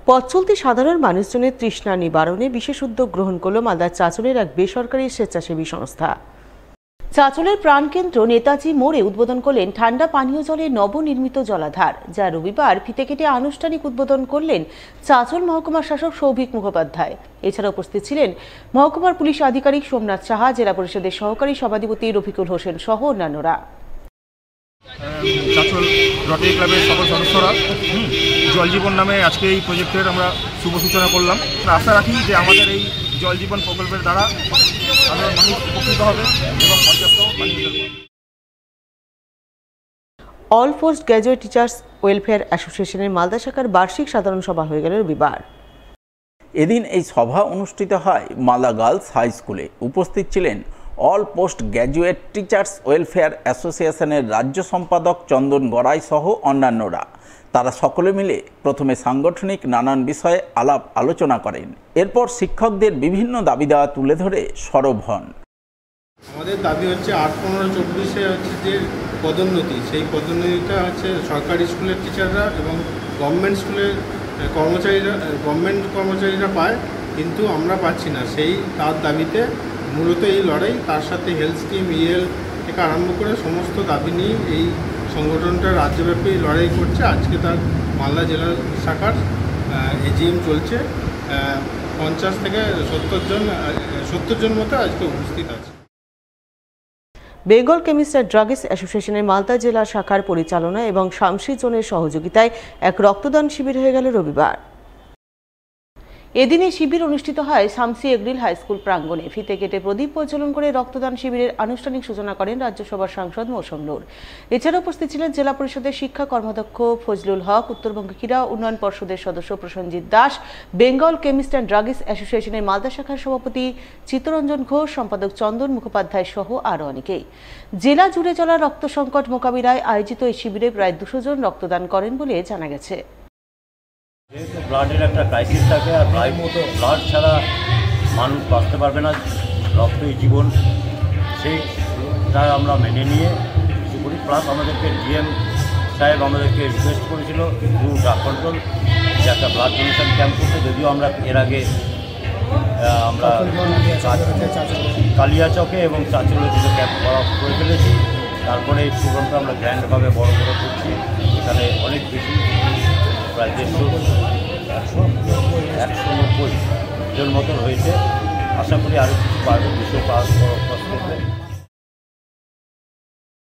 পথচলতি সাধারণ মানুষজনের তৃষ্ণা নিবারণে বিশেষ উদ্যোগ গ্রহণ করল মালদার চাঁচলের এক বেসরকারি স্বেচ্ছাসেবী সংস্থা। চাঁচলের প্রাণকেন্দ্র নেতাজি মোড়ে উদ্বোধন করলেন ঠান্ডা পানীয় জলের নবনির্মিত জলাধার, যা রবিবার ফিতে কেটে আনুষ্ঠানিক উদ্বোধন করলেন চাঁচল মহকুমার শাসক সৌভিক মুখোপাধ্যায়। এছাড়া উপস্থিত ছিলেন মহকুমার পুলিশ আধিকারিক সোমনাথ সাহা, জেলা পরিষদের সহকারী সভাধিপতি রফিকুল হোসেন সহ অন্যান্যরা। চাঁচল রটারি ক্লাবের সকল সদস্যরা জল জীবন নামে আজকে এই প্রজেক্টের আমরা শুভ সূচনা করলাম। আশা রাখি যে আমাদের এই জল জীবন প্রকল্পের দ্বারা সাধারণ মানুষ উপকৃত হবে এবং পর্যাপ্ত পানীয় জল পাবে। All post graduate teachers welfare অ্যাসোসিয়েশনের মালদা শাখার বার্ষিক সাধারণ সভা হয়ে গেল রবিবার। এদিন এই সভা অনুষ্ঠিত হয় মালদা গার্লস হাই স্কুলে। উপস্থিত ছিলেন all post graduate teachers welfare অ্যাসোসিয়েশনের রাজ্য সম্পাদক চন্দন গড়াই সহ অন্যান্যরা। তারা সকলে মিলে প্রথমে সাংগঠনিক নানান বিষয়ে আলাপ আলোচনা করেন। এরপর শিক্ষকদের বিভিন্ন দাবি দেওয়া তুলে ধরে সরব হন। আমাদের দাবি হচ্ছে 8-15-24 হচ্ছে যে পদোন্নতি, সেই পদোন্নতিটা হচ্ছে সরকারি স্কুলের টিচাররা এবং গভর্নমেন্ট স্কুলের গভর্নমেন্ট কর্মচারীরা পায়, কিন্তু আমরা পাচ্ছি না। তার দাবিতে মূলত এই লড়াই। তার সাথে হেলথ স্কিম, ইএল থেকে আরম্ভ করে সমস্ত দাবি নিয়ে এই সংগঠনটা রাজ্যব্যাপী লড়াই করছে। আজকে তার মালদা জেলা শাখার এজিএম চলছে। 50 থেকে 70 জন মতো আজকে উপস্থিত আছে। বেঙ্গল কেমিস্ট অ্যান্ড ড্রাগিস্ট অ্যাসোসিয়েশনের মালদা জেলা শাখার পরিচালনা এবং শামসি জোনের সহযোগিতায় এক রক্তদান শিবির হয়ে গেল রবিবার। এদিন এই শিবির অনুষ্ঠিত হয় শামসি এগ্রিল হাই স্কুল প্রাঙ্গণে। ফিতে কেটে প্রদীপ প্রজ্বলন করে রক্তদান শিবিরের আনুষ্ঠানিক সূচনা করেন রাজ্যসভার সাংসদ মৌসুম নূর। এছাড়া উপস্থিত ছিলেন জেলা পরিষদের শিক্ষা কর্মাধ্যক্ষ ফজলুল হক, উত্তরবঙ্গ ক্রীড়া উন্নয়ন পর্ষদের সদস্য Prosenjit Das, Bengal chemist and druggist অ্যাসোসিয়েশনের মালদা শাখার সভাপতি চিত্তরঞ্জন ঘোষ, সম্পাদক চন্দন মুখোপাধ্যায় সহ আরও অনেকেই। জেলা জুড়ে চলা রক্ত সংকট মোকাবিলায় আয়োজিত এই শিবিরে প্রায় 200 জন রক্তদান করেন বলে জানা গেছে। যেহেতু ব্লাডের একটা ক্রাইসিস থাকে, আর ব্লাড ছাড়া মানুষ বাঁচতে পারবে না, রক্তই জীবন, সেইটা আমরা মেনে নিয়ে কিছু করি। প্লাস আমাদেরকে ডিএম সাহেব আমাদেরকে রিকোয়েস্ট করেছিল থ্রু ড্রাগ কন্ট্রোল যে একটা ব্লাড ডোনেশন ক্যাম্প করতে। যদিও আমরা এর আগে আমরা কালিয়াচকে এবং চাঁচলে দুটো ক্যাম্প করে ফেলেছি। তারপরে এই প্রোগ্রামটা আমরা গ্র্যান্ডভাবে বড় করছি। এখানে অনেক বেশি প্রায় 190 জন মতন হয়েছে। আশা করি আরও কিছু পারবে, 200 পাস করবে।